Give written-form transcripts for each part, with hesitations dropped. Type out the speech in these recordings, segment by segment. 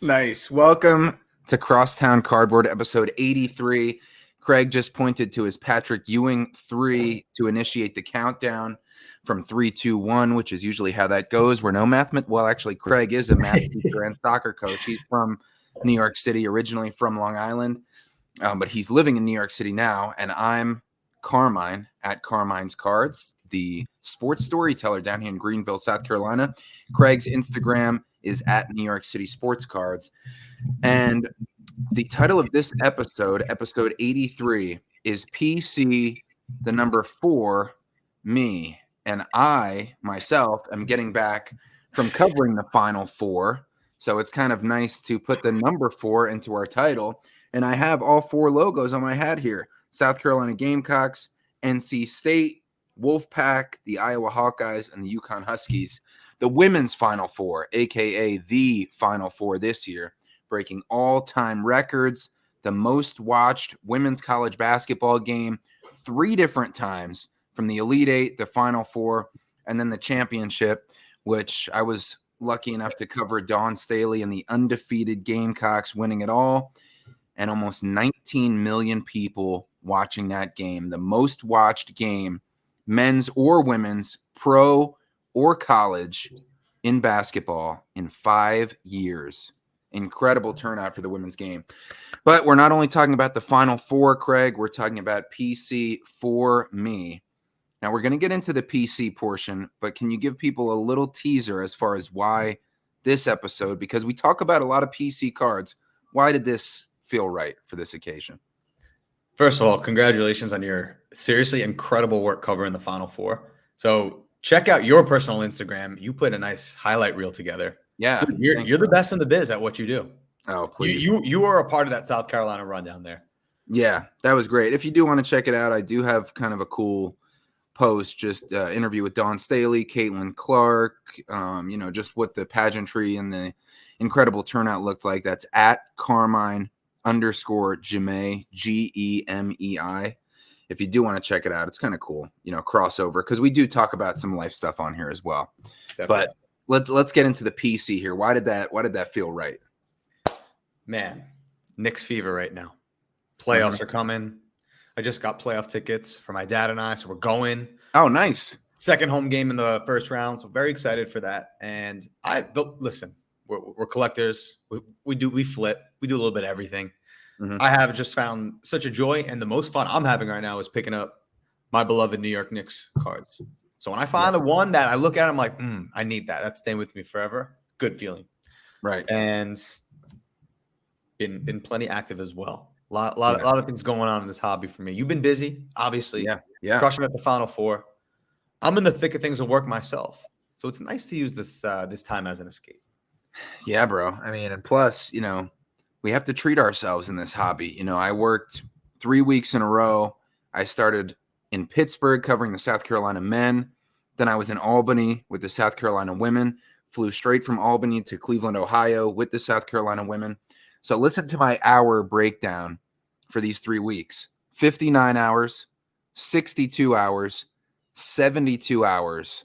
Nice. Welcome to Crosstown Cardboard, episode 83. Craig just pointed to his Patrick Ewing 3 to initiate the countdown from 3, 2, 1, which is usually how that goes. We're no well, actually, Craig is a math teacher and soccer coach. He's from New York City, originally from Long Island, but he's living in New York City now. And I'm Carmine at Carmine's Cards, the sports storyteller down here in Greenville, South Carolina. Craig's Instagram is at New York City Sports Cards. And the title of this episode, episode 83, is PC, the number 4, me. And I, myself, am getting back from covering the Final Four. So it's kind of nice to put the number 4 into our title. And I have all 4 logos on my hat here. South Carolina Gamecocks, NC State, Wolfpack, the Iowa Hawkeyes, and the UConn Huskies. The women's Final Four, a.k.a. the Final Four this year, breaking all-time records, the most watched women's college basketball game 3 different times, from the Elite Eight, the Final Four, and then the championship, which I was lucky enough to cover Dawn Staley and the undefeated Gamecocks winning it all, and almost 19 million people watching that game, the most watched game, men's or women's, pro or college, in basketball in 5 years. Incredible turnout for the women's game. But we're not only talking about the Final Four, Craig, we're talking about PC for me. Now, we're going to get into the PC portion, but can you give people a little teaser as far as why this episode, because we talk about a lot of PC cards, why did this feel right for this occasion? First of all, congratulations on your seriously incredible work covering the Final Four. So check out your personal Instagram. You put a nice highlight reel together. Yeah. You're the best in the biz at what you do. Oh, please. You are a part of that South Carolina run down there. Yeah, that was great. If you do want to check it out, I do have kind of a cool post, just interview with Dawn Staley, Caitlin Clark, just what the pageantry and the incredible turnout looked like. That's at Carmine_Gemei, Gemei. If you do want to check it out, it's kind of cool, crossover, because we do talk about some life stuff on here as well. Definitely. But let's get into the PC here. Why did that feel right? Man, Knicks fever right now. Playoffs are coming. I just got playoff tickets for my dad and I, so we're going. Oh, nice. Second home game in the first round, so very excited for that. And listen, we're collectors. We flip. We do a little bit of everything. Mm-hmm. I have just found such a joy, and the most fun I'm having right now is picking up my beloved New York Knicks cards. So when I find the one that I look at, I'm like, I need that. That's staying with me forever. Good feeling. Right. And been plenty active as well. A lot of things going on in this hobby for me. You've been busy, obviously. Yeah. Crushing at the Final Four. I'm in the thick of things of work myself. So it's nice to use this time as an escape. Yeah, bro. I mean, and plus, we have to treat ourselves in this hobby. I worked 3 weeks in a row. I started in Pittsburgh covering the South Carolina men. Then I was in Albany with the South Carolina women. Flew straight from Albany to Cleveland, Ohio with the South Carolina women. So listen to my hour breakdown for these 3 weeks. 59 hours, 62 hours, 72 hours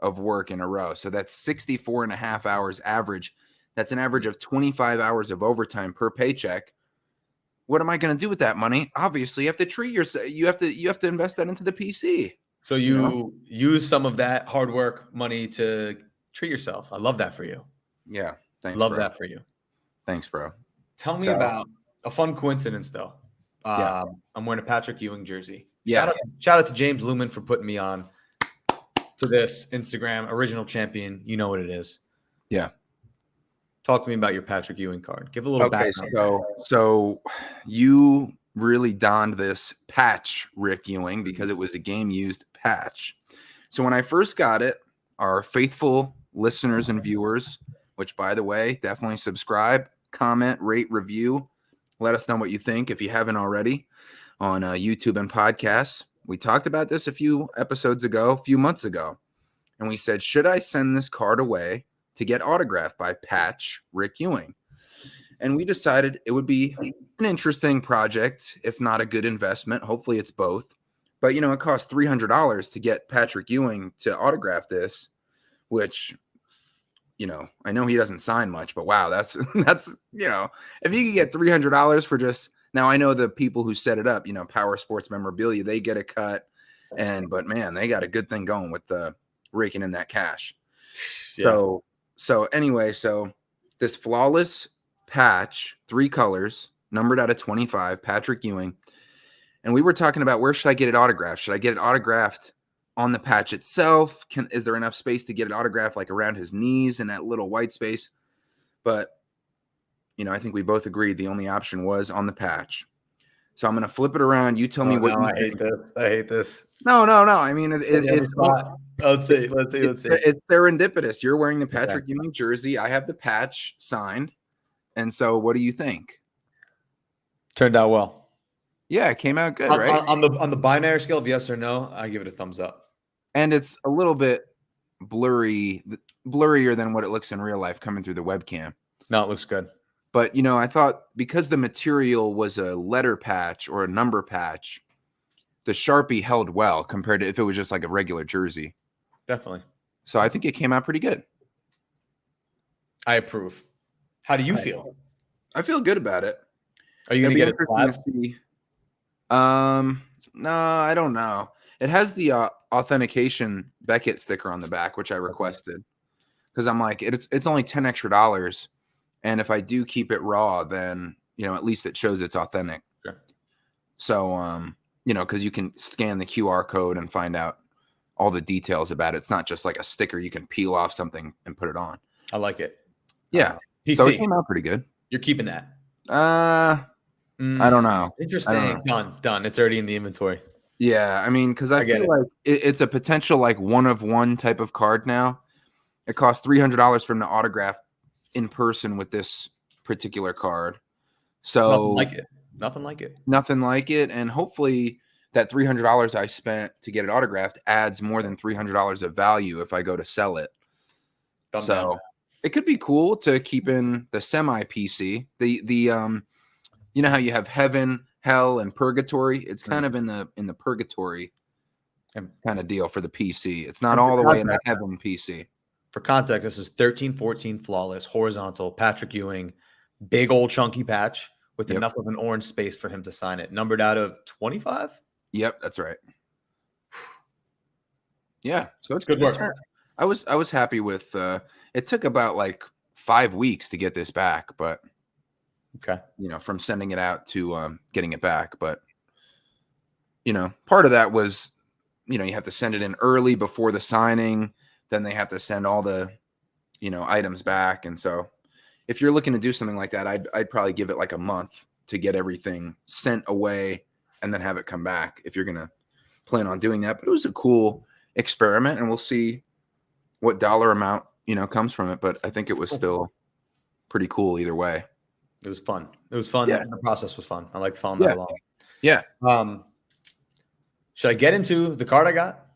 of work in a row. So that's 64 and a half hours average. That's an average of 25 hours of overtime per paycheck. What am I going to do with that money? Obviously, you have to treat yourself. You have to invest that into the PC. So you use some of that hard work money to treat yourself. I love that for you. Yeah. Thanks, love bro. that for you. Thanks, bro. Tell me about a fun coincidence, though. I'm wearing a Patrick Ewing jersey. Yeah. Shout out to James Lumen for putting me on to this Instagram. Original champion. You know what it is. Yeah. Talk to me about your Patrick Ewing card. Give a little background. So you really donned this patch, Rick Ewing, because it was a game-used patch. So when I first got it, our faithful listeners and viewers, which, by the way, definitely subscribe, comment, rate, review. Let us know what you think if you haven't already on YouTube and podcasts. We talked about this a few months ago, and we said, should I send this card away to get autographed by Patch Rick Ewing? And we decided it would be an interesting project, if not a good investment. Hopefully it's both. But, it cost $300 to get Patrick Ewing to autograph this, which I know he doesn't sign much, but wow, that's if you could get $300 for just now, I know the people who set it up, Power Sports Memorabilia, they get a cut, but man, they got a good thing going with the raking in that cash. Yeah. So anyway, this flawless patch, 3 colors, numbered out of 25, Patrick Ewing. And we were talking about where should I get it autographed? Should I get it autographed on the patch itself? Is there enough space to get it autographed like around his knees in that little white space? But, I think we both agreed the only option was on the patch. So I'm going to flip it around. You tell me what you think. I hate this. No. I mean, it's let's see. It's serendipitous. You're wearing the Patrick Ewing jersey. I have the patch signed. And so what do you think? Turned out well. Yeah, it came out good, right? On the binary scale of yes or no, I give it a thumbs up. And it's a little bit blurrier than what it looks in real life coming through the webcam. No, it looks good. But, I thought because the material was a letter patch or a number patch, the Sharpie held well compared to if it was just like a regular jersey. Definitely. So I think it came out pretty good. I approve. How do you feel? I feel good about it. Are you going to get it? No, I don't know. It has the authentication Beckett sticker on the back, which I requested because I'm like, it's only $10 extra, and if I do keep it raw, then at least it shows it's authentic. Sure. So because you can scan the QR code and find out all the details about it. It's not just like a sticker you can peel off something and put it on. I like it. Yeah, so it came out pretty good. You're keeping that? I don't know. Interesting. Done. It's already in the inventory. Yeah, I mean, because I feel like it's a potential like one of one type of card now. It costs $300 for him to autograph in person with this particular card. So Nothing like it. And hopefully that $300 I spent to get it autographed adds more than $300 of value if I go to sell it. It could be cool to keep in the semi PC. The how you have heaven, hell, and purgatory. It's kind of in the purgatory kind of deal for the PC. It's not all the way in the heaven PC. For context, this is 13-14 flawless, horizontal, Patrick Ewing, big old chunky patch with enough of an orange space for him to sign it. Numbered out of 25? Yep, that's right. Yeah, so it's good work. I was happy with it took about like 5 weeks to get this back, but okay. From sending it out to getting it back. But, part of that was, you have to send it in early before the signing. Then they have to send all the, items back. And so if you're looking to do something like that, I'd probably give it like a month to get everything sent away and then have it come back if you're going to plan on doing that. But it was a cool experiment, and we'll see what dollar amount, comes from it. But I think it was still pretty cool either way. It was fun. Yeah. The process was fun. I liked following that along. Yeah. Should I get into the card I got?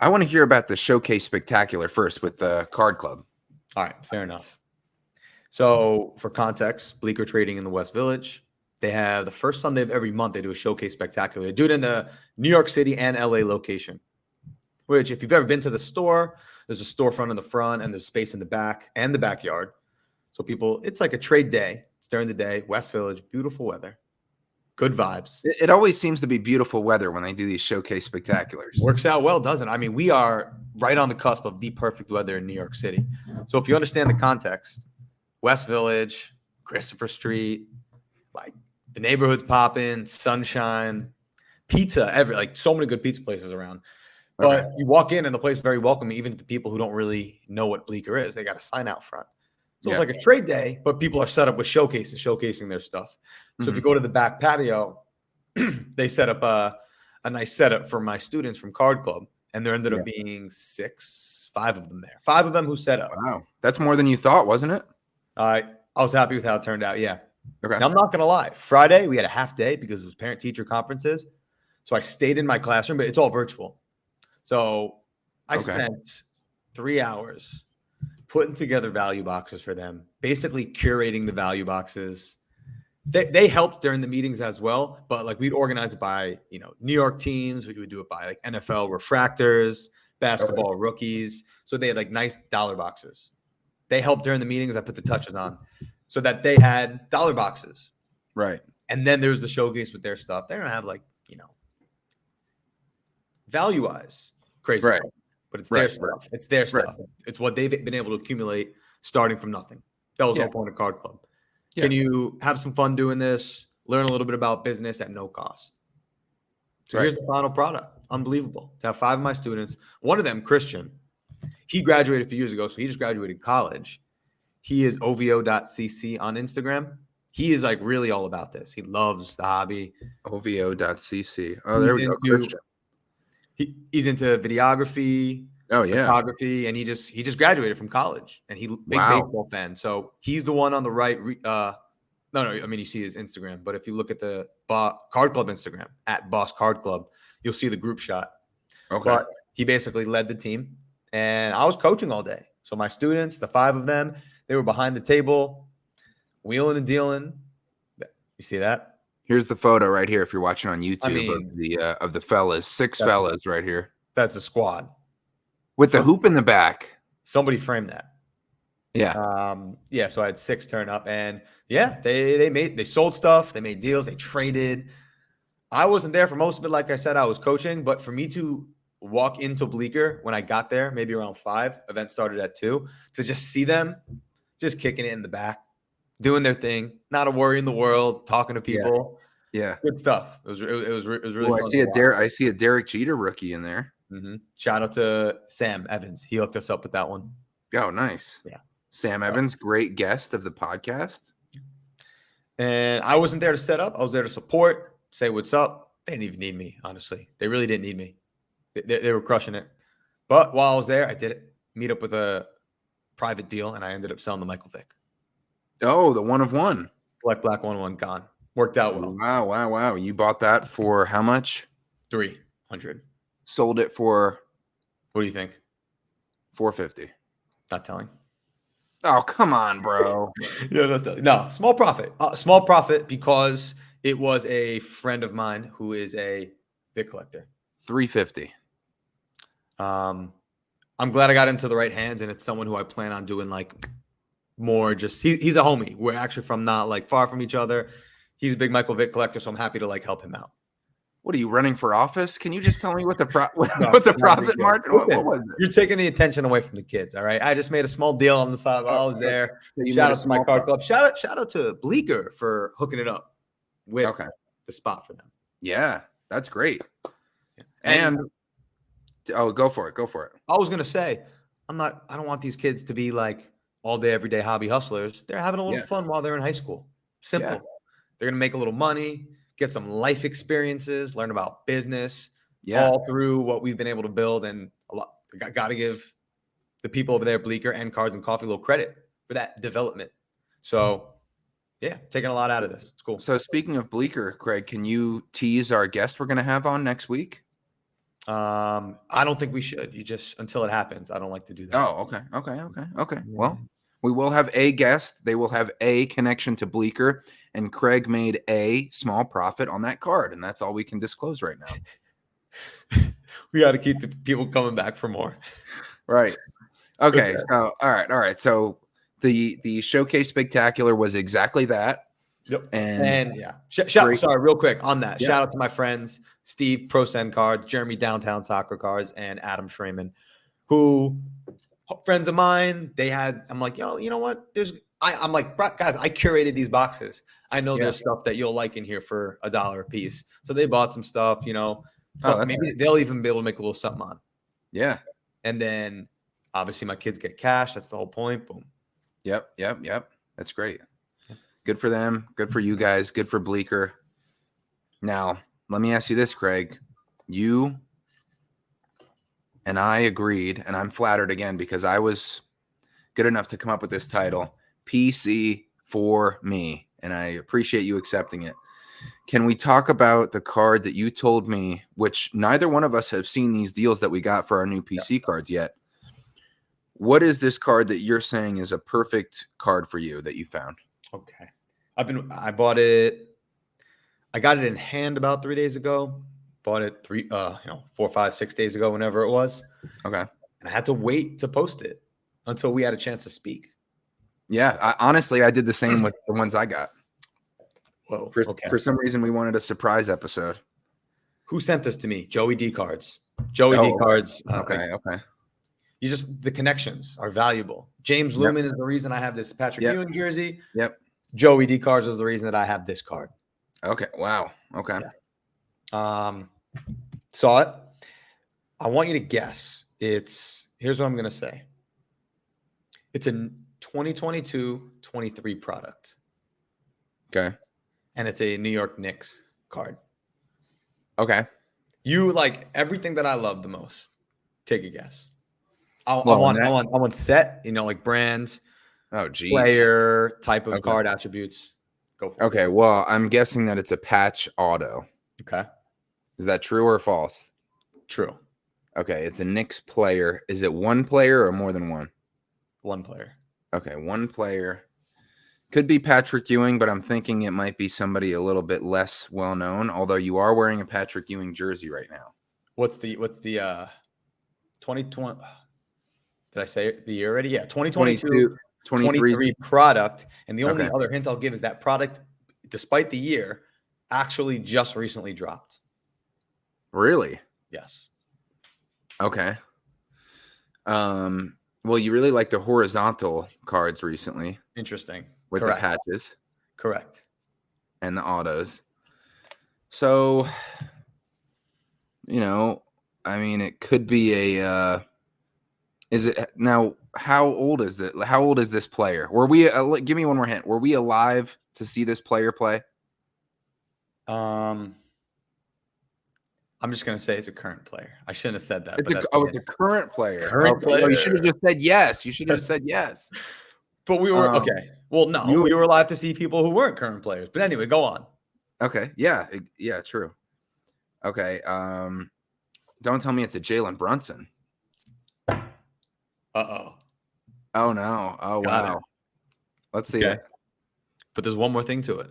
I want to hear about the Showcase Spectacular first with the Card Club. All right. Fair enough. So for context, Bleecker Trading in the West Village, they have the first Sunday of every month, they do a Showcase Spectacular. They do it in the New York City and LA location, which if you've ever been to the store, there's a storefront in the front and there's space in the back and the backyard. So people, it's like a trade day. It's during the day, West Village, beautiful weather, good vibes. It always seems to be beautiful weather when they do these Showcase Spectaculars. Works out well, doesn't it? I mean, we are right on the cusp of the perfect weather in New York City. So if you understand the context, West Village, Christopher Street, like the neighborhood's popping, sunshine, pizza, like so many good pizza places around. But you walk in and the place is very welcoming, even to people who don't really know what Bleecker is. They got a sign out front. So it's like a trade day, but people are set up with showcases, showcasing their stuff. So if you go to the back patio, they set up a nice setup for my students from Card Club, and there ended up being 5 of them there. 5 of them who set up. Wow. That's more than you thought, wasn't it? I was happy with how it turned out, yeah. Okay. Now, I'm not going to lie. Friday, we had a half day because it was parent-teacher conferences. So I stayed in my classroom, but it's all virtual. So I spent 3 hours putting together value boxes for them, basically curating the value boxes. They helped during the meetings as well, but like we'd organize it by, New York teams. We would do it by like NFL refractors, basketball rookies. So they had like nice dollar boxes They helped during the meetings. I put the touches on so that they had dollar boxes. Right. And then there's the showcase with their stuff. They don't have like, value-wise, crazy. Right. But it's their Right. stuff. It's their Right. stuff. It's what they've been able to accumulate starting from nothing. That was the Yeah. whole point of Card Club. Yeah. Can you have some fun doing this? Learn a little bit about business at no cost. So here's the final product. Unbelievable. To have 5 of my students, one of them, Christian, he graduated a few years ago, so he just graduated college. He is ovo.cc on Instagram. He is like really all about this. He loves the hobby. ovo.cc. Oh, there we go. Christian. He's into videography, photography, and he just graduated from college, and big baseball fan. So he's the one on the right. No, I mean, you see his Instagram, but if you look at the Card Club Instagram at Boss Card Club, you'll see the group shot. Okay. But he basically led the team, and I was coaching all day. So my students, the 5 of them, they were behind the table, wheeling and dealing. You see that? Here's the photo right here. If you're watching on YouTube, of the fellas, 6 fellas right here. That's a squad with the hoop in the back. Somebody framed that. Yeah. So I had 6 turn up, and they sold stuff, they made deals, they traded. I wasn't there for most of it. Like I said, I was coaching, but for me to walk into Bleecker when I got there, maybe around 5, event started at 2, to just see them just kicking it in the back, doing their thing, not a worry in the world, talking to people. Yeah. Good stuff. It was really fun. I see a Derek Jeter rookie in there. Mm-hmm. Shout out to Sam Evans. He hooked us up with that one. Oh, nice. Yeah. Sam Evans, great guest of the podcast. And I wasn't there to set up. I was there to support, say what's up. They didn't even need me, honestly. They really didn't need me. They were crushing it. But while I was there, I did meet up with a private deal, and I ended up selling the Michael Vick. Oh, the 1 of 1. Black 1-1 gone. Worked out well. Wow. You bought that for how much? $300. Sold it for, what do you think? $450. Not telling. Oh, come on, bro. No, small profit. Small profit because it was a friend of mine who is a Vic collector. $350. I'm glad I got into the right hands, and it's someone who I plan on doing like more. Just he's a homie. We're actually from not like far from each other. He's a big Michael Vick collector, so I'm happy to like help him out. What are you running for office? Can you just tell me what the profit margin? What was it? You're taking the attention away from the kids. All right. I just made a small deal on the side while I was there. Shout out to my Card Club. Shout out to Bleecker for hooking it up with the spot for them. Yeah, that's great. And go for it. I was gonna say, I don't want these kids to be like all day, everyday hobby hustlers. They're having a little fun while they're in high school. Simple. Yeah. They're gonna make a little money, get some life experiences, learn about business, all through what we've been able to build. And got to give the people over there, Bleecker and Cards and Coffee, a little credit for that development. So, yeah, taking a lot out of this. It's cool. So, speaking of Bleecker, Craig, can you tease our guest we're going to have on next week? I don't think we should. You just, until it happens, I don't like to do that. Oh, okay. Yeah. Well, we will have a guest. They will have a connection to Bleecker, and Craig made a small profit on that card, and that's all we can disclose right now. We got to keep the people coming back for more. Right. Okay. So, all right. So the showcase spectacular was exactly that. Yep. And yeah. Sorry, real quick on that. Yeah. Shout out to my friends, Steve ProSend Cards, Jeremy Downtown Soccer Cards, and Adam Schraman, who friends of mine. I'm like, you know what? I'm like, guys, I curated these boxes. I know there's stuff that you'll like in here for $1 a piece. So they bought some stuff, stuff maybe nice. They'll even be able to make a little something on. Yeah. And then obviously my kids get cash. That's the whole point. Boom. Yep. That's great. Good for them. Good for you guys. Good for Bleecker. Now, let me ask you this, Craig. You and I agreed, and I'm flattered again because I was good enough to come up with this title, PC for me, and I appreciate you accepting it. Can we talk about the card that you told me, which neither one of us have seen these deals that we got for our new PC cards yet? What is this card that you're saying is a perfect card for you that you found? Okay. I bought it. I got it in hand about 3 days ago. Bought it 4, 5, 6 days ago, whenever it was. Okay. And I had to wait to post it until we had a chance to speak. Yeah, honestly, I did the same with the ones I got. Whoa. For some reason, we wanted a surprise episode. Who sent this to me? Joey D cards. Joey D Oh, cards. okay. You just the connections are valuable. James Yep. Lumen is the reason I have this Patrick Yep. Ewing jersey. Yep. Joey D cards is the reason that I have this card. Okay. Wow. Okay. Yeah. Saw it. I want you to guess. Here's what I'm gonna say. It's a 2022-23 product. Okay. And it's a New York Knicks card. Okay. You like everything that I love the most. Take a guess. I want set, like brands, player, type of card attributes. Go for it. Okay, well, I'm guessing that it's a patch auto. Okay. Is that true or false? True. Okay, it's a Knicks player. Is it one player or more than one? One player. Okay, one player. Could be Patrick Ewing, but I'm thinking it might be somebody a little bit less well known, although you are wearing a Patrick Ewing jersey right now. What's the 2020? Did I say the year already? Yeah, 2022, 23 product. And the only other hint I'll give is that product, despite the year, actually just recently dropped. Really? Yes. Okay. Well, you really like the horizontal cards recently. Interesting. With the patches. Correct. And the autos. So, I mean, it could be a is it now? How old is it? How old is this player? Were we? Give me one more hint. Were we alive to see this player play? I'm just gonna say it's a current player. I shouldn't have said that. It's a current player. Current player. You should have just said yes. You should have said yes. But we were okay. Well, no, we were alive to see people who weren't current players. But anyway, go on. Okay. Yeah. Yeah. True. Okay. Don't tell me it's a Jalen Brunson. Uh-oh. Oh no. Oh wow. Let's see it. But there's one more thing to it.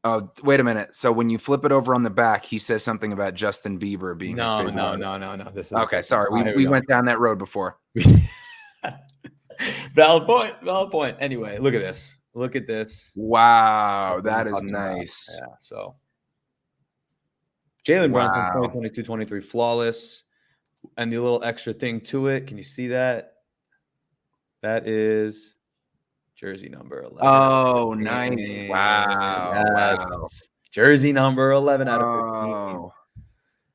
Oh, wait a minute. So when you flip it over on the back, he says something about Justin Bieber being his favorite. No. This is okay. Sorry, we went down that road before. Valid point. Anyway, look at this. Wow, that is nice. Yeah. So Jalen Brunson, 2022-23 flawless, and the little extra thing to it. Can you see that? That is jersey number 11. Oh, nice! Wow, yes. Wow. Jersey number 11 out of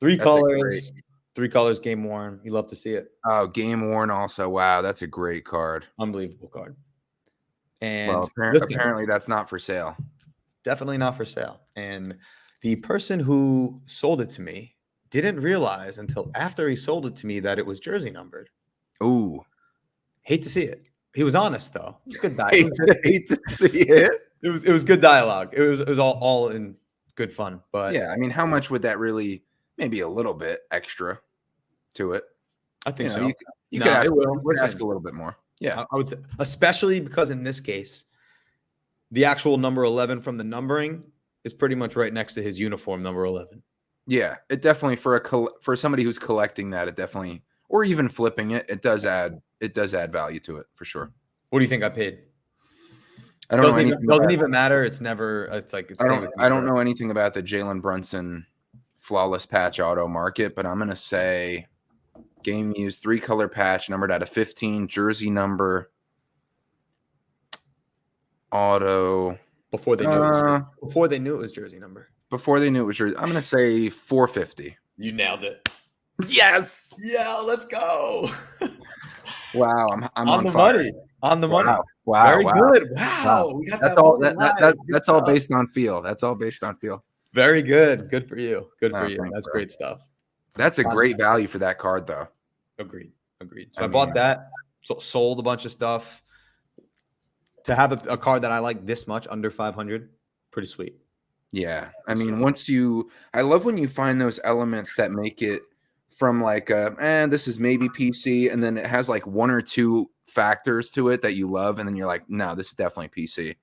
15. 3 colors. 3 colors, game worn. You love to see it. Oh, game worn also. Wow, that's a great card. Unbelievable card. And apparently that's not for sale. Definitely not for sale. And the person who sold it to me didn't realize until after he sold it to me that it was jersey numbered. Ooh. Hate to see it. He was honest though. It was good dialogue. hate to see it. It was good dialogue. It was all in good fun. But yeah, I mean, how much would that really? Maybe a little bit extra to it. I think so. You could ask a little bit more. Yeah, I would say, especially because in this case, the actual number 11 from the numbering is pretty much right next to his uniform number 11. Yeah, it definitely for somebody who's collecting that, it definitely, or even flipping it, it does add value to it for sure. What do you think I paid? I don't know. Doesn't even matter. It's never. It's like I don't know anything about the Jalen Brunson flawless patch auto market, but I'm gonna say game used 3-color patch numbered out of 15, jersey number auto. Before they knew it was jersey number. Before they knew it was jersey. I'm gonna say 450. You nailed it. Yes. Yeah. Let's go. Wow. I'm on the fire. money. On the money. Wow. Very good. Wow. We got that's all based on feel. That's all based on feel. Very good. Good for you. Good for you. That's great stuff. That's a great value for that card, though. Agreed. So I bought that. Sold a bunch of stuff. To have a card that I like this much, under 500, pretty sweet. Yeah. I mean, I love when you find those elements that make it from like, this is maybe PC, and then it has like 1 or 2 factors to it that you love, and then you're like, no, this is definitely PC.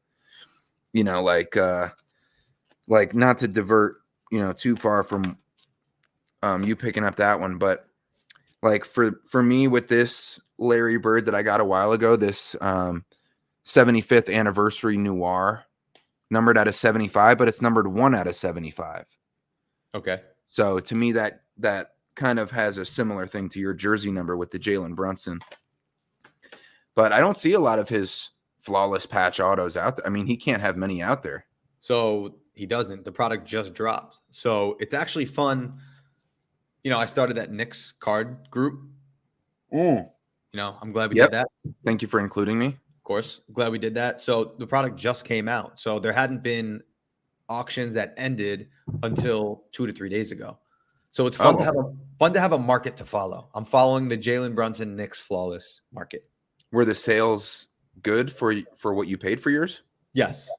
Like not to divert, too far from you picking up that one, but like for me with this Larry Bird that I got a while ago, this 75th anniversary noir, numbered out of 75, but it's numbered 1 out of 75. Okay. So to me, that kind of has a similar thing to your jersey number with the Jalen Brunson. But I don't see a lot of his flawless patch autos out there. I mean, he can't have many out there. So he doesn't. The product just dropped. So it's actually fun. I started that Knicks card group. I'm glad we did that. Thank you for including me. Of course. Glad we did that. So the product just came out. So there hadn't been auctions that ended until 2 to 3 days ago. So it's fun to have a market to follow. I'm following the Jalen Brunson Knicks flawless market. Were the sales good for what you paid for yours? Yes.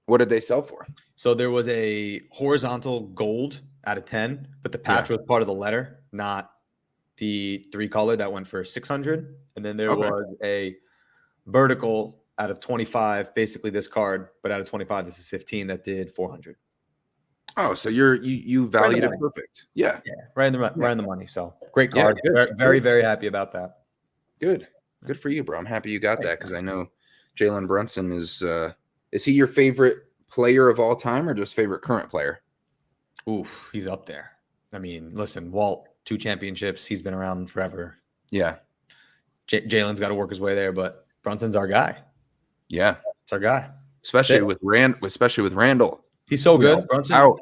What did they sell for? So there was a horizontal gold out of 10, but the patch was part of the letter, not the 3-color that went for 600. And then there was a vertical out of 25, basically this card, but out of 25, this is 15 that did 400. Oh, so you valued it perfect. Yeah. Right in the money. So great card. Yeah, very, very happy about that. Good for you, bro. I'm happy you got that because I know Jalen Brunson is he your favorite player of all time or just favorite current player? Oof, he's up there. I mean, listen, Walt, 2 championships. He's been around forever. Yeah. Jalen's got to work his way there, but Brunson's our guy. Yeah. It's our guy. Especially with Randall. He's so good. Brunson out.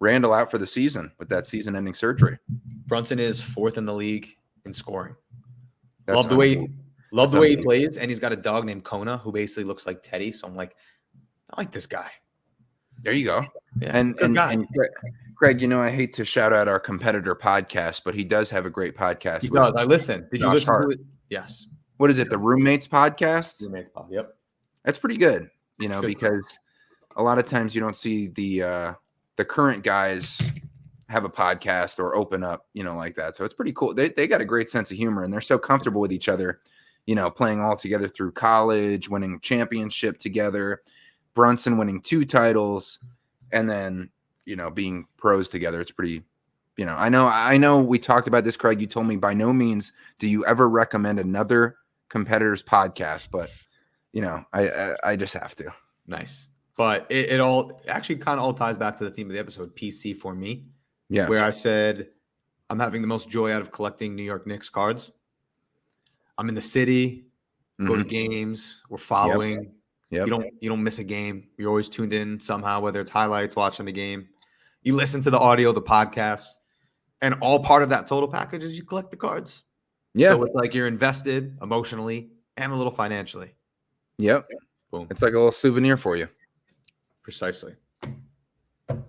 Randall out for the season with that season-ending surgery. Brunson is 4th in the league in scoring. That's love the way he plays, and he's got a dog named Kona who basically looks like Teddy. So I'm like, I like this guy. There you go. Yeah, and Craig, I hate to shout out our competitor podcast, but he does have a great podcast. He does. I listen. Did you listen to it? Yes. What is it? The Roommates podcast? Roommates pod. Yep. That's pretty good. Because a lot of times you don't see the current guys have a podcast or open up, like that. So it's pretty cool. They got a great sense of humor and they're so comfortable with each other, playing all together through college, winning championship together, Brunson winning 2 titles, and then, being pros together. It's pretty, I know we talked about this, Craig. You told me by no means do you ever recommend another competitor's podcast, but I just have to. Nice. But it all actually kind of all ties back to the theme of the episode, PC for me. Yeah. Where I said I'm having the most joy out of collecting New York Knicks cards. I'm in the city, go to games, we're following. Yep. You don't miss a game. You're always tuned in somehow, whether it's highlights, watching the game. You listen to the audio, the podcast, and all part of that total package is you collect the cards. Yeah. So it's like you're invested emotionally and a little financially. Yep. Boom. It's like a little souvenir for you. Precisely.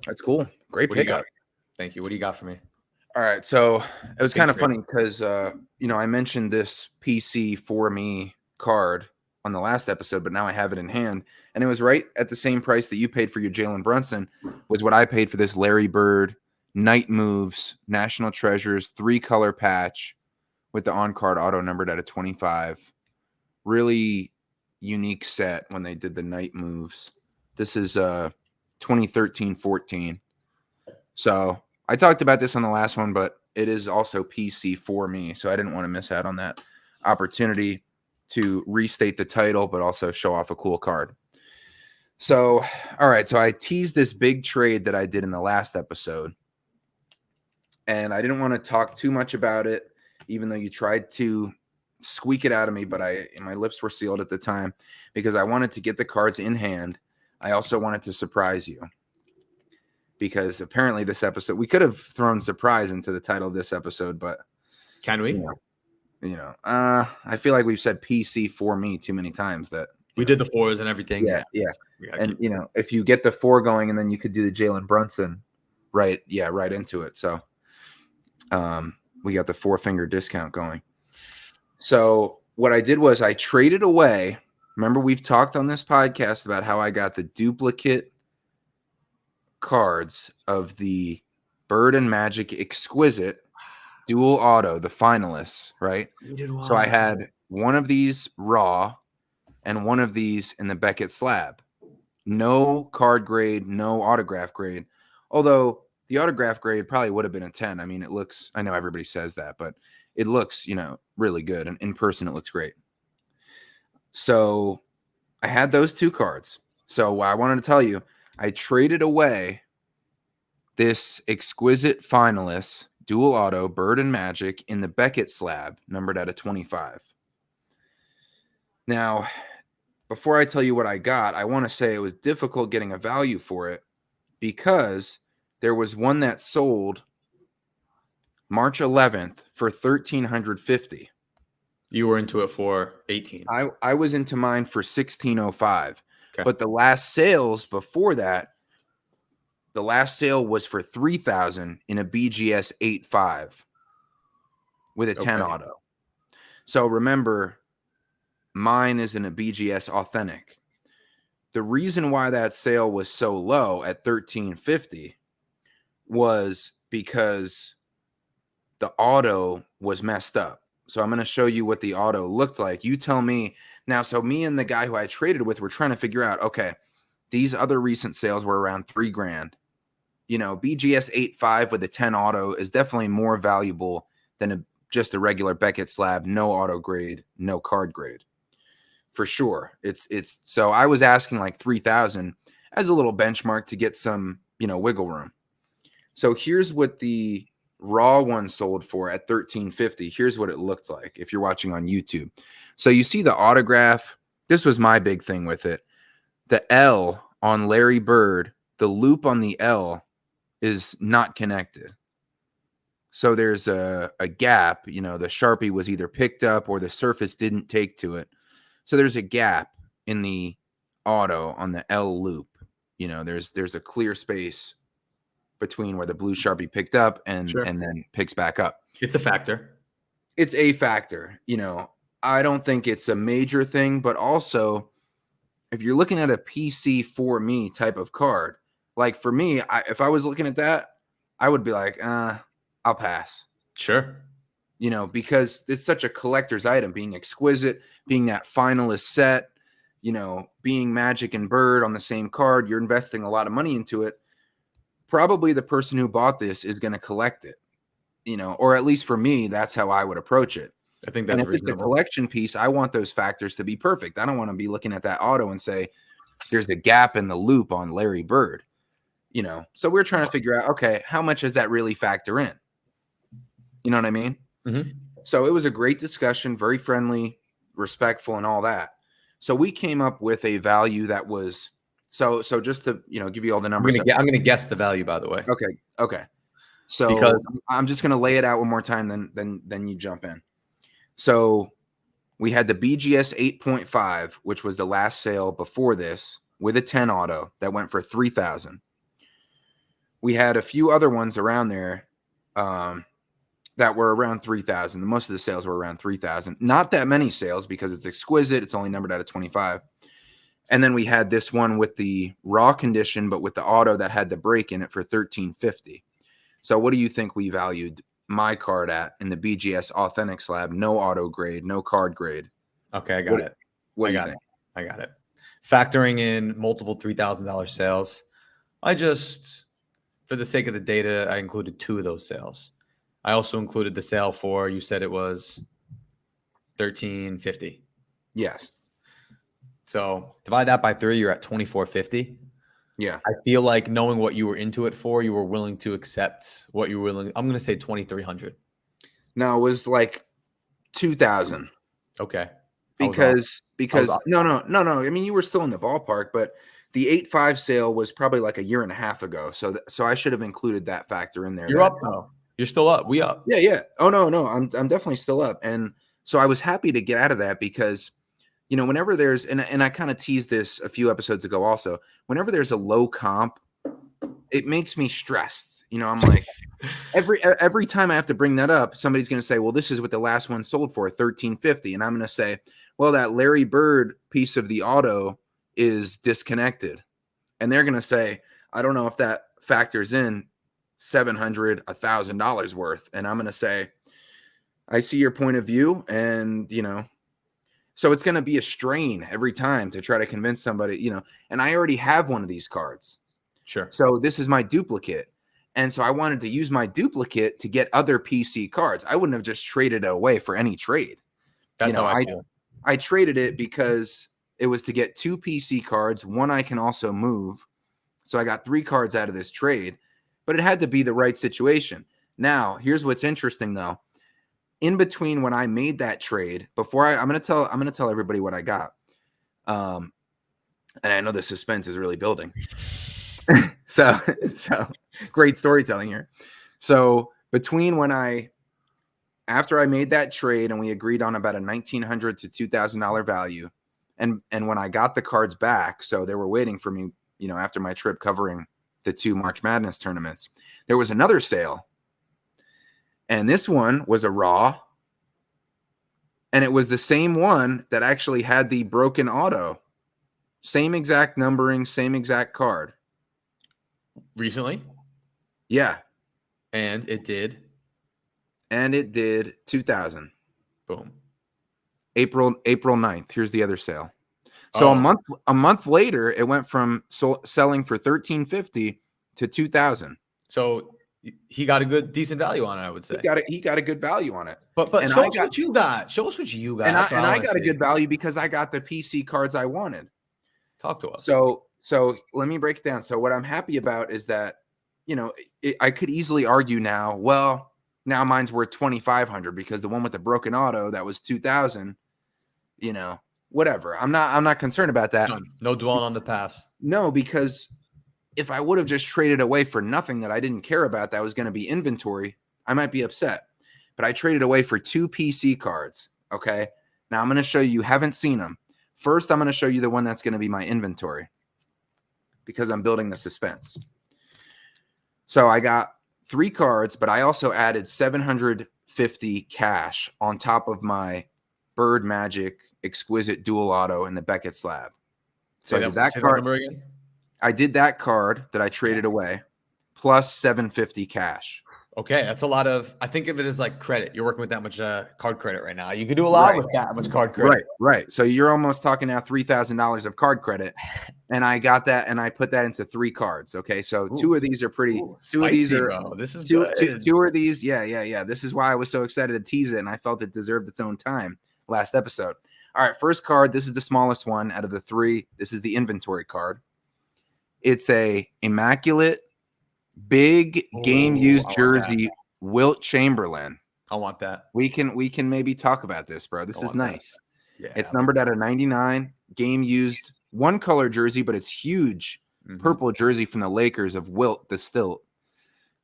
That's cool. Great pickup. Thank you. What do you got for me? All right. So it was kind of funny because, I mentioned this PC for me card on the last episode, but now I have it in hand. And it was right at the same price that you paid for your Jalen Brunson was what I paid for this Larry Bird Night Moves National Treasures 3-color patch with the on-card auto numbered out of 25. Really unique set when they did the Night Moves. This is 2013-14. So I talked about this on the last one, but it is also PC for me. So I didn't want to miss out on that opportunity to restate the title, but also show off a cool card. So, all right. So I teased this big trade that I did in the last episode. And I didn't want to talk too much about it, even though you tried to squeak it out of me, but my lips were sealed at the time because I wanted to get the cards in hand. I also wanted to surprise you because apparently this episode, we could have thrown surprise into the title of this episode, but can we? I feel like we've said PC for me too many times that we did the 4s and everything. Yeah. And if you get the 4 going and then you could do the Jalen Brunson right into it. So we got the 4-finger discount going. So what I did was I traded away. Remember, we've talked on this podcast about how I got the duplicate cards of the Bird and Magic Exquisite dual auto, the finalists, right? So I had one of these raw and one of these in the Beckett slab. No card grade, no autograph grade. Although the autograph grade probably would have been a 10. I mean, it looks, I know everybody says that, but it looks, really good. And in person, it looks great. So I had those 2 cards. So I wanted to tell you, I traded away this exquisite finalist dual auto Bird and Magic in the Beckett slab, numbered out of 25. Now, before I tell you what I got, I want to say it was difficult getting a value for it because there was one that sold March 11th for $1,350. You were into it for 18. I was into mine for 1605. Okay. But the last sales before that, the last sale was for 3,000 in a BGS 85 with a 10 auto. So remember, mine is in a BGS authentic. The reason why that sale was so low at 1350 was because the auto was messed up. So I'm going to show you what the auto looked like. You tell me now. So me and the guy who I traded with were trying to figure out, okay, these other recent sales were around $3,000. You know, BGS 85 with a 10 auto is definitely more valuable than just a regular Beckett slab, no auto grade, no card grade. For sure. It's so I was asking like 3,000 as a little benchmark to get some, wiggle room. So here's what the raw one sold for at 1350. Here's what it looked like if you're watching on YouTube. So you see the autograph. This was my big thing with it. The L on Larry Bird, the loop on the L is not connected. So there's a gap. The Sharpie was either picked up or the surface didn't take to it. So there's a gap in the auto on the L loop. There's a clear space between where the blue Sharpie picked up and then picks back up. It's a factor. It's a factor. I don't think it's a major thing, but also if you're looking at a PC for me type of card, like for me, if I was looking at that, I would be like, I'll pass. Sure. Because it's such a collector's item, being exquisite, being that finalist set, being Magic and Bird on the same card, you're investing a lot of money into it. Probably the person who bought this is going to collect it, or at least for me, that's how I would approach it. I think that's reasonable. If it's a collection piece, I want those factors to be perfect. I don't want to be looking at that auto and say, there's a gap in the loop on Larry Bird, So we're trying to figure out, okay, how much does that really factor in? You know what I mean? Mm-hmm. So it was a great discussion, very friendly, respectful, and all that. So we came up with a value that was so just to give you all the numbers. I'm going to guess the value, by the way. Okay. So because I'm just going to lay it out one more time, then you jump in. So we had the BGS 8.5, which was the last sale before this, with a 10 auto that went for 3,000. We had a few other ones around there. That were around 3,000. Most of the sales were around 3,000. Not that many sales because it's exquisite. It's only numbered out of 25. And then we had this one with the raw condition, but with the auto that had the break in it for 1,350. So what do you think we valued my card at in the BGS authentic slab? No auto grade, no card grade. Okay, I got it. What do you think? I got it. Factoring in multiple $3,000 sales, for the sake of the data, I included 2 of those sales. I also included the sale for, you said it was $1,350. Yes. So divide that by 3, you're at $2,450. Yeah. I feel like knowing what you were into it for, you were willing to accept what you were willing. I'm going to say $2,300. No, it was like 2,000. Okay. Because no. I mean, you were still in the ballpark, but the 8.5 sale was probably like a year and a half ago. So I should have included that factor in there. You're up though. You're still up. We up. Yeah. Oh no. I'm definitely still up. And so I was happy to get out of that because, whenever there's, and I kind of teased this a few episodes ago also, whenever there's a low comp, it makes me stressed. I'm like, every time I have to bring that up, somebody's going to say, well, this is what the last one sold for, 1,350. And I'm going to say, well, that Larry Bird piece of the auto is disconnected. And they're going to say, I don't know if that factors in $700, $1,000 worth. And I'm going to say, I see your point of view. And, so it's going to be a strain every time to try to convince somebody, and I already have one of these cards. Sure. So this is my duplicate. And so I wanted to use my duplicate to get other PC cards. I wouldn't have just traded it away for any trade. That's how I feel. I traded it because it was to get 2 PC cards. One I can also move. So I got 3 cards out of this trade, but it had to be the right situation. Now, here's what's interesting though. In between when I made that trade, before I'm going to tell everybody what I got. And I know the suspense is really building. so great storytelling here. So between after I made that trade and we agreed on about a $1,900 to $2,000 value, and when I got the cards back, so they were waiting for me, after my trip covering the 2 March Madness tournaments, there was another sale. And this one was a raw. And it was the same one that actually had the broken auto. Same exact numbering, same exact card. Recently? Yeah. And it did? And it did 2,000. Boom. April 9th. Here's the other sale. So a month later, it went from selling for $1,350 to $2,000. So he got a decent value on it, I would say. He got a good value on it. But show us what you got. Show us what you got. And I got a good value because I got the PC cards I wanted. Talk to us. So let me break it down. So what I'm happy about is that, I could easily argue now, well, now mine's worth $2,500 because the one with the broken auto that was 2,000, whatever. I'm not concerned about that. No dwelling on the past. No, because if I would have just traded away for nothing that I didn't care about, that was going to be inventory, I might be upset. But I traded away for 2 PC cards. Okay. Now I'm going to show you haven't seen them. First, I'm going to show you the one that's going to be my inventory because I'm building the suspense. So I got 3 cards, but I also added 750 cash on top of my Bird Magic Exquisite Dual Auto in the Beckett slab. So I did that card. I did that card that I traded away plus 750 cash. Okay, that's a lot of. I think of it as like credit. You're working with that much card credit right now. You can do a lot with that much card credit. Right. So you're almost talking now $3,000 of card credit, and I got that, and I put that into 3 cards. Okay, so 2 of these are pretty. Spicy, 2 of these are. Bro. This is two, good. two of these. Yeah. This is why I was so excited to tease it, and I felt it deserved its own time last episode. All right, first card. This is the smallest one out of the 3. This is the inventory card. It's a immaculate, big game used jersey, Wilt Chamberlain. I want that. We can maybe talk about this, bro. This is nice. Yeah, it's numbered at a 99, game used, 1 color jersey, but it's huge. Purple jersey from the Lakers of Wilt the Stilt.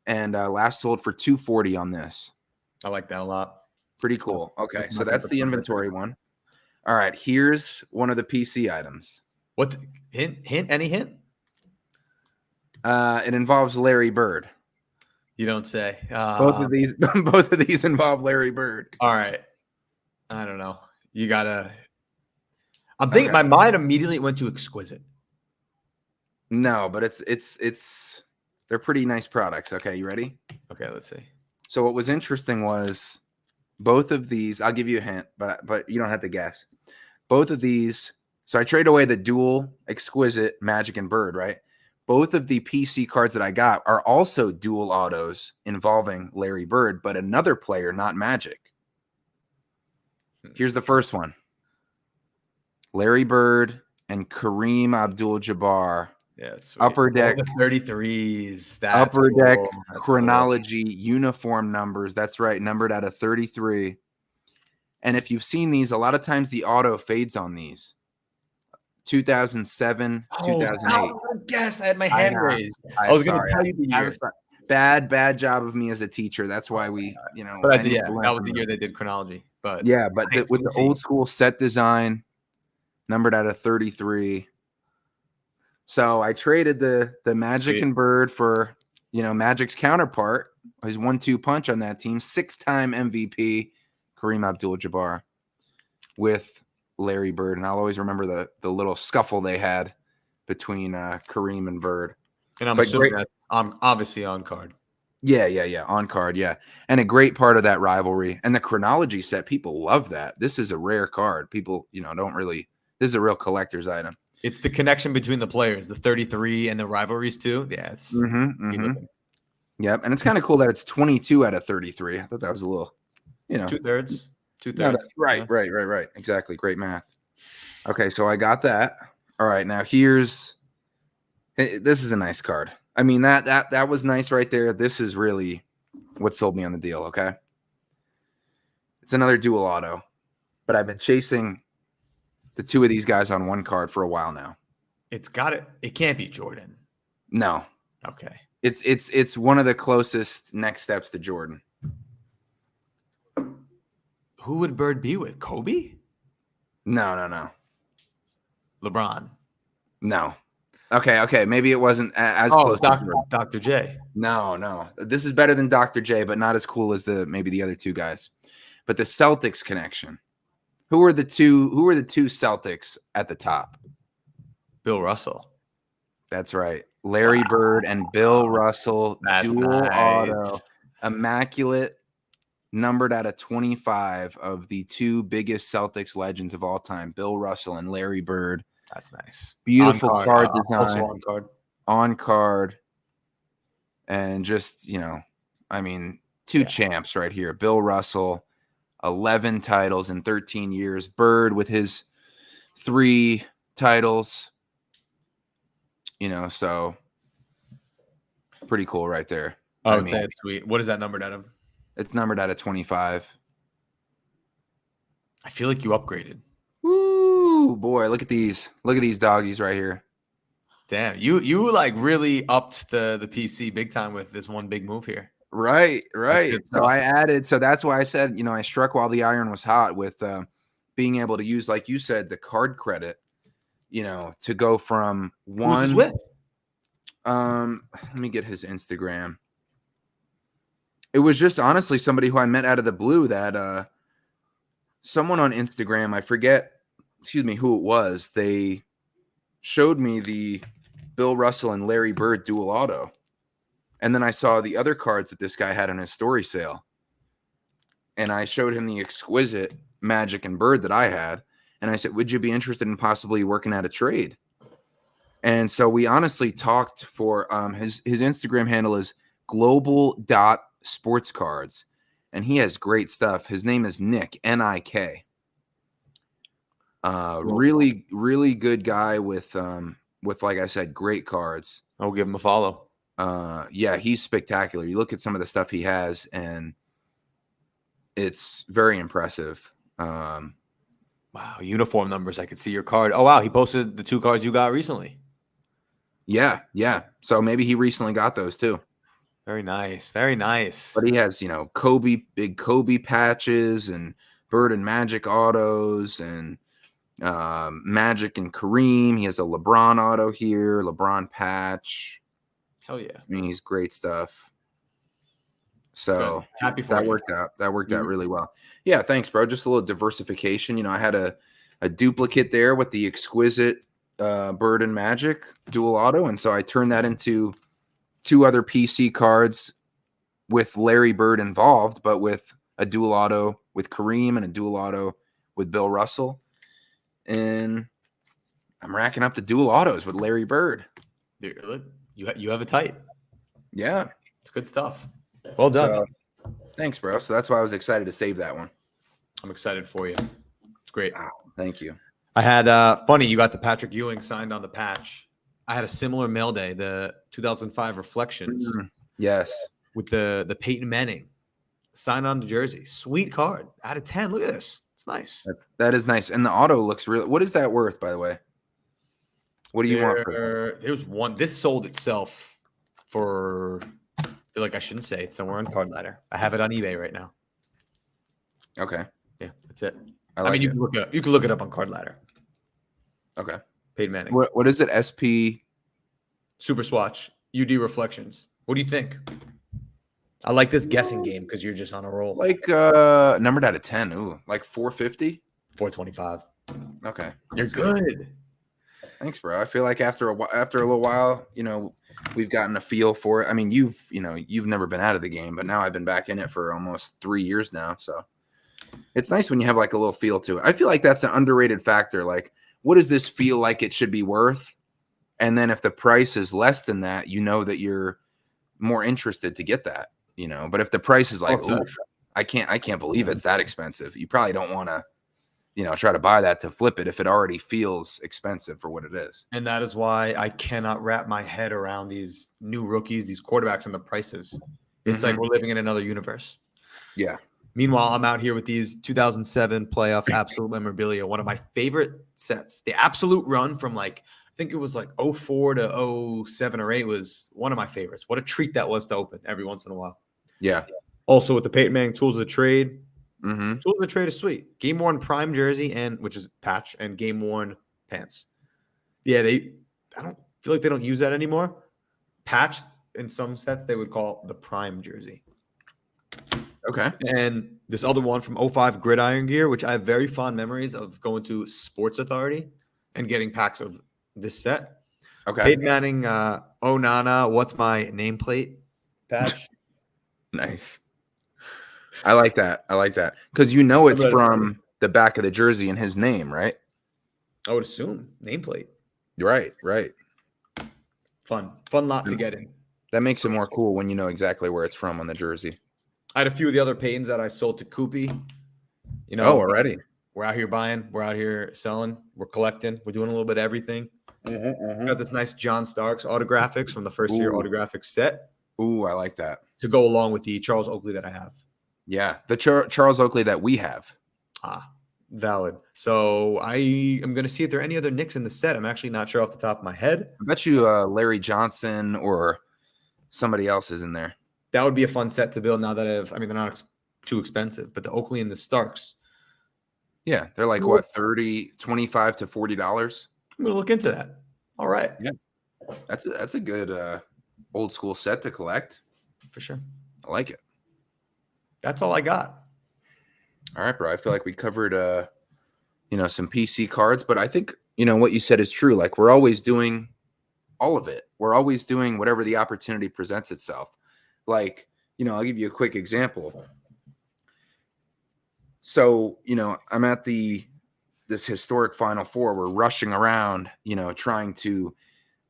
And last sold for $240 on this. I like that a lot. Pretty cool. Okay, so that's the inventory one. All right, here's one of the PC items. What hint? Any hint? It involves Larry Bird. You don't say. Both of these involve Larry Bird. All right. I don't know. You gotta. I'm thinking. My mind immediately went to Exquisite. No, but it's they're pretty nice products. Okay, you ready? Okay, let's see. So what was interesting was both of these. I'll give you a hint, but you don't have to guess. Both of these. So I trade away the dual Exquisite Magic and Bird, right? Both of the PC cards that I got are also dual autos involving Larry Bird, but another player, not Magic. Here's the first one. Larry Bird and Kareem Abdul-Jabbar. Yeah, Upper Deck. The 33s. Upper Deck chronology uniform numbers. That's right, numbered out of 33. And if you've seen these, a lot of times the auto fades on these. 2007, 2008. Yes, I had my hand raised. I was going to tell you the year. Bad job of me as a teacher. That's why we, But that was the year they did chronology. But yeah, but with the old school set design, numbered out of 33. So I traded the Magic and Bird for, Magic's counterpart, his 1-2 punch on that team, 6-time MVP, Kareem Abdul-Jabbar, with Larry Bird, and I'll always remember the little scuffle they had between Kareem and Bird. And I'm assuming that's obviously on card. Yeah, on card, yeah. And a great part of that rivalry. And the chronology set, people love that. This is a rare card. People, don't really, this is a real collector's item. It's the connection between the players, the 33 and the rivalries too. Yeah, it's Yep, and it's kind of cool that it's 22 out of 33. I thought that was a little, 2/3. No, right. Exactly. Great math. Okay, so I got that. All right, now this is a nice card. I mean, that was nice right there. This is really what sold me on the deal, okay? It's another dual auto, but I've been chasing the two of these guys on one card for a while now. It's got it. It can't be Jordan. No. Okay. It's one of the closest next steps to Jordan. Who would Bird be with? Kobe? No. LeBron. No. Okay. Maybe it wasn't as close. Dr. J. No. This is better than Dr. J, but not as cool as maybe the other two guys. But the Celtics connection. Who are the two Celtics at the top? Bill Russell. That's right. Larry Bird and Bill Russell. That's dual nice. auto. Immaculate. Numbered out of 25 of the two biggest Celtics legends of all time, Bill Russell and Larry Bird. That's nice. Beautiful card design. Also on card. And just, I mean, two champs right here. Bill Russell, 11 titles in 13 years. Bird with his 3 titles. So pretty cool right there. I would say it's sweet. What is that numbered out of? It's numbered out of 25. I feel like you upgraded. Woo, boy, look at these. Look at these doggies right here. Damn, you like really upped the PC big time with this one big move here. Right. So I added, so that's why I said, I struck while the iron was hot with being able to use, like you said, the card credit, to go from one. Who's this with? Let me get his Instagram. It was just honestly somebody who I met out of the blue that someone on Instagram, I forget, who it was. They showed me the Bill Russell and Larry Bird dual auto. And then I saw the other cards that this guy had on his story sale. And I showed him the exquisite Magic and Bird that I had. And I said, would you be interested in possibly working out a trade? And so we honestly talked for his Instagram handle is global.sportscards. And he has great stuff. His name is Nick, N-I-K. Really, really good guy with, like I said, great cards. I'll give him a follow. Yeah, he's spectacular. You look at some of the stuff he has, and it's very impressive. Wow, uniform numbers. I could see your card. Oh, wow, he posted the 2 cards you got recently. Yeah. So maybe he recently got those too. Very nice. But he has, big Kobe patches and Bird and Magic autos and Magic and Kareem. He has a LeBron auto here, LeBron patch. Hell yeah. I mean, he's great stuff. So happy for that you. worked out. That worked out really well. Yeah, thanks, bro. Just a little diversification. I had a duplicate there with the exquisite Bird and Magic dual auto, and so I turned that into 2 other PC cards with Larry Bird involved, but with a dual auto with Kareem and a dual auto with Bill Russell. And I'm racking up the dual autos with Larry Bird. Dude, you have it tight. Yeah. It's good stuff. Well done. So, thanks, bro. So that's why I was excited to save that one. I'm excited for you. It's great. Wow, thank you. I had funny, you got the Patrick Ewing signed on the patch. I had a similar mail day, the 2005 Reflections. Yes. With the Peyton Manning signed on the jersey. Sweet card. Out of 10. Look at this. It's nice. That is nice. And the auto looks really. What is that worth, by the way? What do you want for it? There's one. This sold itself for, I feel like I shouldn't say it's somewhere on Card Ladder. I have it on eBay right now. Okay. Yeah, that's it. I mean, you can look it up on Card Ladder. Okay. Peyton Manning. What is it? SP Super Swatch UD Reflections. What do you think? I like this guessing game because you're just on a roll. Like numbered out of 10. Ooh, like 450? 425. Okay. You're good. Thanks, bro. I feel like after a little while, we've gotten a feel for it. I mean, you've never been out of the game, but now I've been back in it for almost 3 years now. So it's nice when you have like a little feel to it. I feel like that's an underrated factor. Like, what does this feel like it should be worth? And then if the price is less than that, that you're more interested to get that, But if the price is like, I can't believe it's that expensive. You probably don't want to, try to buy that to flip it if it already feels expensive for what it is. And that is why I cannot wrap my head around these new rookies, these quarterbacks, and the prices. It's like we're living in another universe. Yeah. Meanwhile, I'm out here with these 2007 playoff absolute memorabilia, one of my favorite sets. The absolute run from I think it was 04 to 07 or 8 was one of my favorites. What a treat that was to open every once in a while. Yeah. Also with the Peyton Manning Tools of the Trade. Mm-hmm. Tools of the Trade is sweet. Game worn prime jersey which is patch, and game worn pants. Yeah, I don't feel like they don't use that anymore. Patch in some sets they would call the prime jersey. Okay. And this other one from 05 Gridiron Gear, which I have very fond memories of going to Sports Authority and getting packs of this set. Okay. Peyton Manning, Oh Nana, what's my nameplate patch? Nice. I like that. Because it's from the back of the jersey and his name, right? I would assume. Nameplate. Right. Fun lot to get in. That makes it more cool when you know exactly where it's from on the jersey. I had a few of the other Paytons that I sold to Koopy. Already. We're out here buying. We're out here selling. We're collecting. We're doing a little bit of everything. Got this nice John Starks autographics from the first year autographic set. Ooh, I like that. To go along with the Charles Oakley that I have. Yeah, the Charles Oakley that we have. Valid. So I am going to see if there are any other Knicks in the set. I'm actually not sure off the top of my head. I bet you Larry Johnson or somebody else is in there. That would be a fun set to build now that they're not too expensive, but the Oakley and the Starks. Yeah, they're like what, $25 to $40? I'm going to look into that. All right. Yeah. That's a good old school set to collect. For sure. I like it. That's all I got. All right, bro. I feel like we covered some PC cards, but I think what you said is true. Like, we're always doing all of it. We're always doing whatever the opportunity presents itself. Like, I'll give you a quick example. So, I'm at this historic Final Four. We're rushing around, trying to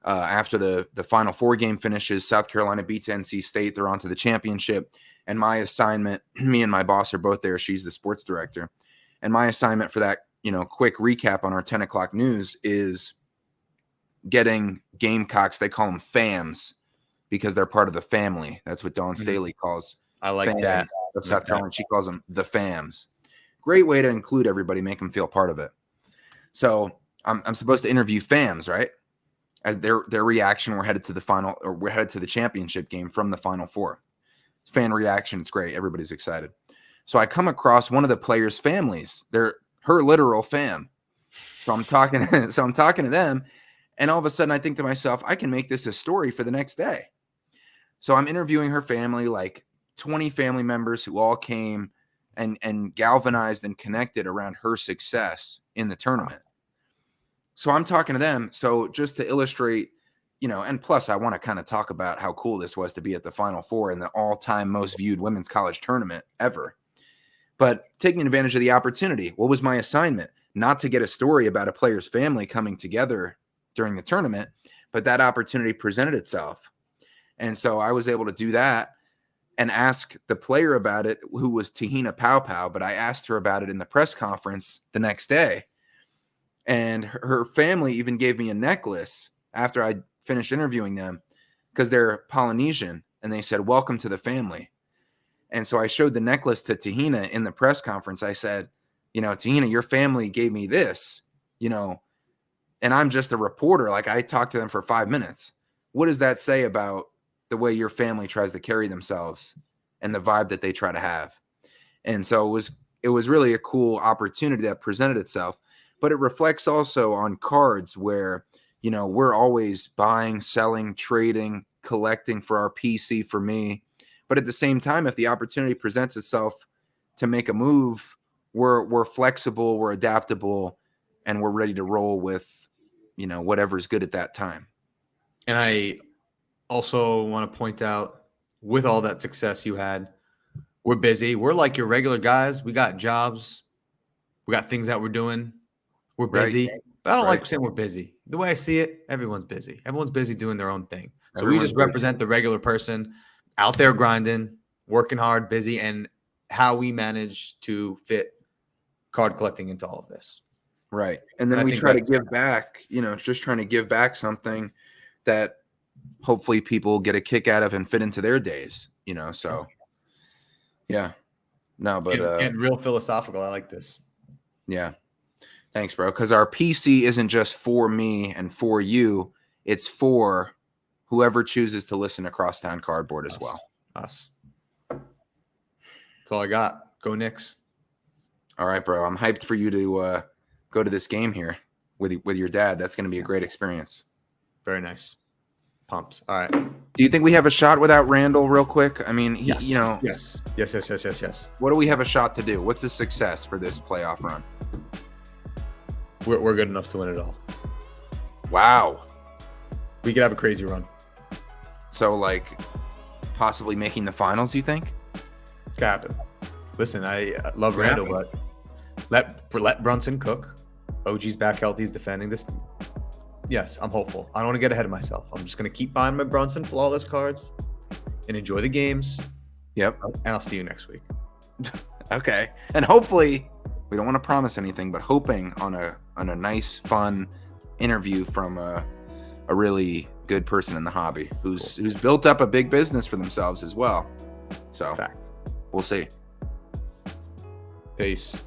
after the Final Four game finishes, South Carolina beats NC State. They're on to the championship. And my assignment, me and my boss are both there. She's the sports director. And my assignment for that, quick recap on our 10 o'clock news is getting Gamecocks. They call them FAMs because they're part of the family. That's what Dawn Staley calls. I like that. Of South Carolina. She calls them the FAMs. Great way to include everybody, make them feel part of it. So I'm supposed to interview FAMs, right? As their reaction, we're headed to the championship game from the Final Four. Fan reaction, it's great. Everybody's excited. So I come across one of the players' families. They're her literal fam. So I'm talking to them, and all of a sudden I think to myself, I can make this a story for the next day. So I'm interviewing her family, like 20 family members who all came and galvanized and connected around her success in the tournament. So I'm talking to them. So just to illustrate, and plus I want to kind of talk about how cool this was to be at the Final Four in the all-time most viewed women's college tournament ever. But taking advantage of the opportunity, what was my assignment? Not to get a story about a player's family coming together during the tournament, but that opportunity presented itself. And so I was able to do that and ask the player about it, who was Tahina Pow, but I asked her about it in the press conference the next day. And her family even gave me a necklace after I finished interviewing them because they're Polynesian. And they said, "Welcome to the family." And so I showed the necklace to Tahina in the press conference. I said, Tahina, your family gave me this, and I'm just a reporter. Like, I talked to them for 5 minutes. What does that say about the way your family tries to carry themselves and the vibe that they try to have? And so it was really a cool opportunity that presented itself. But it reflects also on cards where, we're always buying, selling, trading, collecting for our PC, for me. But at the same time, if the opportunity presents itself to make a move, we're flexible, we're adaptable, and we're ready to roll with, whatever's good at that time. And I also want to point out, with all that success you had, we're busy. We're like your regular guys. We got jobs. We got things that we're doing. We're busy. Right. But I don't like saying we're busy. The way I see it, everyone's busy. Everyone's busy doing their own thing. So we just represent the regular person out there grinding, working hard, busy, and how we manage to fit card collecting into all of this. Right. And then we try to give back, just trying to give back something that hopefully people get a kick out of and fit into their days, so yeah. No, but getting real philosophical. I like this. Yeah. Thanks, bro. Because our PC isn't just for me and for you. It's for whoever chooses to listen to Crosstown Cardboard as well. Us. That's all I got. Go Knicks. All right, bro. I'm hyped for you to go to this game here with your dad. That's going to be a great experience. Very nice. Pumped. All right. Do you think we have a shot without Randall real quick? I mean, yes. Yes. What do we have a shot to do? What's a success for this playoff run? We're good enough to win it all. Wow. We could have a crazy run. So, like, possibly making the finals, you think? Could happen. Listen, I love Randall, but let Brunson cook. OG's back healthy. He's defending this. Yes, I'm hopeful. I don't want to get ahead of myself. I'm just going to keep buying my Brunson flawless cards and enjoy the games. Yep. And I'll see you next week. Okay. And hopefully, we don't want to promise anything, but hoping on a nice, fun interview from a really good person in the hobby who's built up a big business for themselves as well. So, Fact. We'll see. Peace.